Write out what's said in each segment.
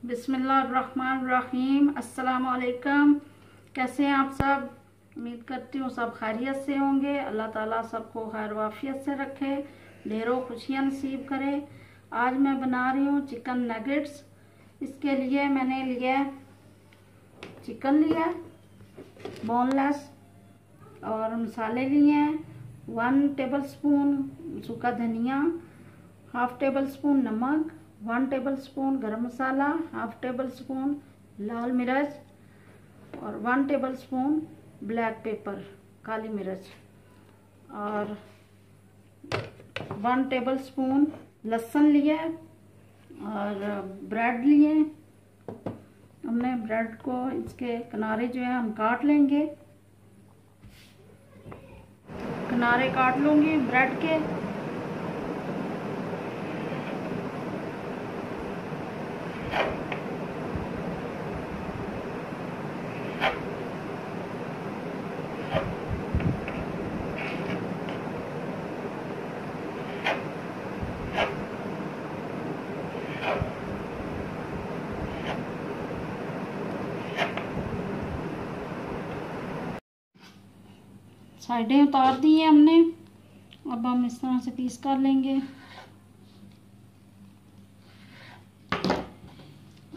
बिस्मिल्लाहिर्रहमानिर्रहीम। अस्सलामुअलैकुम। कैसे हैं आप सब? उम्मीद करती हूँ सब खैरियत से होंगे। अल्लाह ताला सबको खैर वाफियत से रखे, ढेरों खुशियाँ नसीब करे। आज मैं बना रही हूँ चिकन नगेट्स। इसके लिए मैंने चिकन लिया बोनलेस और मसाले लिए हैं 1 टेबलस्पून सूखा धनिया, 1/2 टेबलस्पून नमक, 1 टेबलस्पून गरम मसाला, 1/2 टेबलस्पून लाल मिर्च और 1 टेबलस्पून ब्लैक पेपर काली मिर्च और 1 टेबलस्पून लहसुन लिया और ब्रेड लिए। हमने ब्रेड को इसके किनारे जो है हम काट लेंगे, किनारे काट लूंगी ब्रेड के। साइडें उतार दी हैं हमने। अब हम इस तरह से पीस कर लेंगे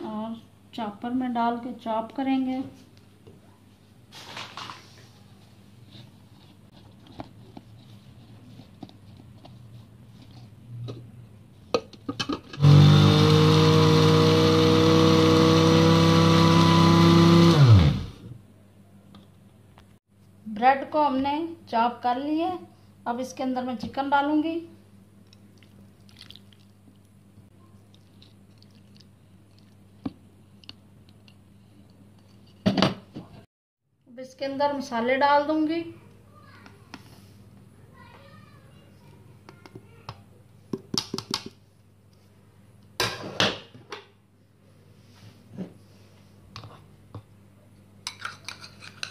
और चॉपर में डाल के चॉप करेंगे। ब्रेड को हमने चॉप कर लिए। अब इसके अंदर मैं चिकन डालूंगी। अब इसके अंदर मसाले डाल दूंगी।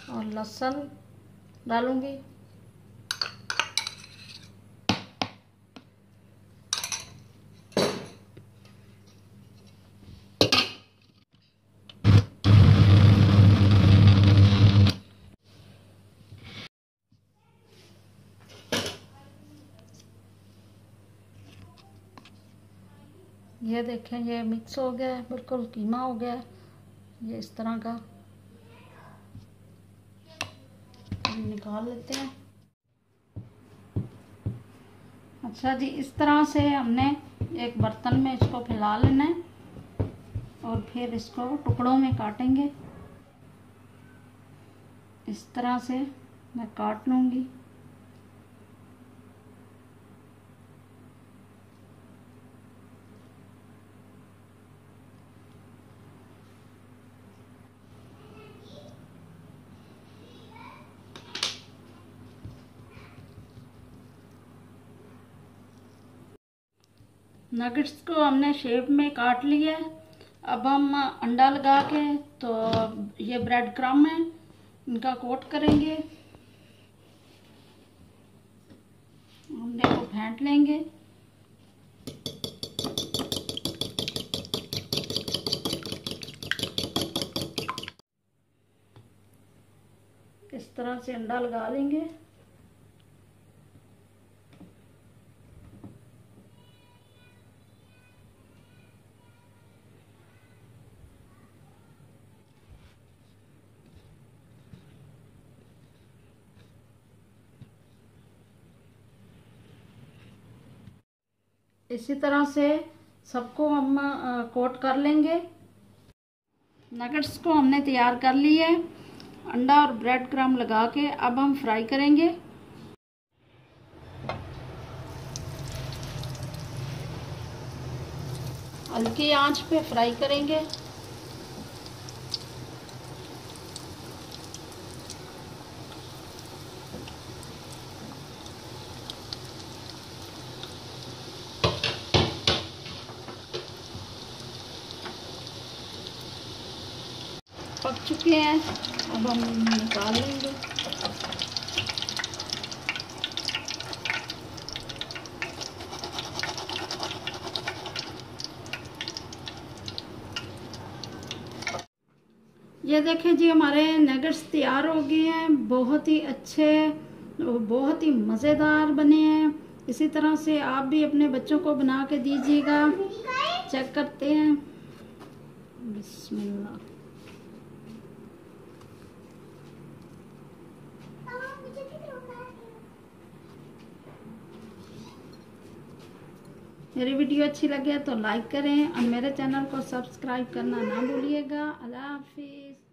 और लहसुन डालूंगी। ये देखें, ये मिक्स हो गया है, बिल्कुल कीमा हो गया है ये इस तरह का। निकाल लेते हैं। अच्छा जी, इस तरह से हमने एक बर्तन में इसको फैला लेना है और फिर इसको टुकड़ों में काटेंगे। इस तरह से मैं काट लूँगी। नगेट्स को हमने शेप में काट लिया है। अब हम अंडा लगा के तो ये ब्रेड क्रम्ब है, इनका कोट करेंगे। अंडे को फेंट लेंगे। इस तरह से अंडा लगा लेंगे। इसी तरह से सबको हम कोट कर लेंगे। नगेट्स को हमने तैयार कर लिए। अंडा और ब्रेड क्रम्ब लगा के अब हम फ्राई करेंगे। हल्की आंच पे फ्राई करेंगे। पक चुके हैं, अब हम निकाल लेंगे। ये देखें जी, हमारे नगेट्स तैयार हो गए हैं, बहुत ही अच्छे और बहुत ही मज़ेदार बने हैं। इसी तरह से आप भी अपने बच्चों को बना के दीजिएगा। चेक करते हैं। बिस्मिल्लाह। मेरी वीडियो अच्छी लगे तो लाइक करें और मेरे चैनल को सब्सक्राइब करना ना भूलिएगा। अल्लाह हाफिज़।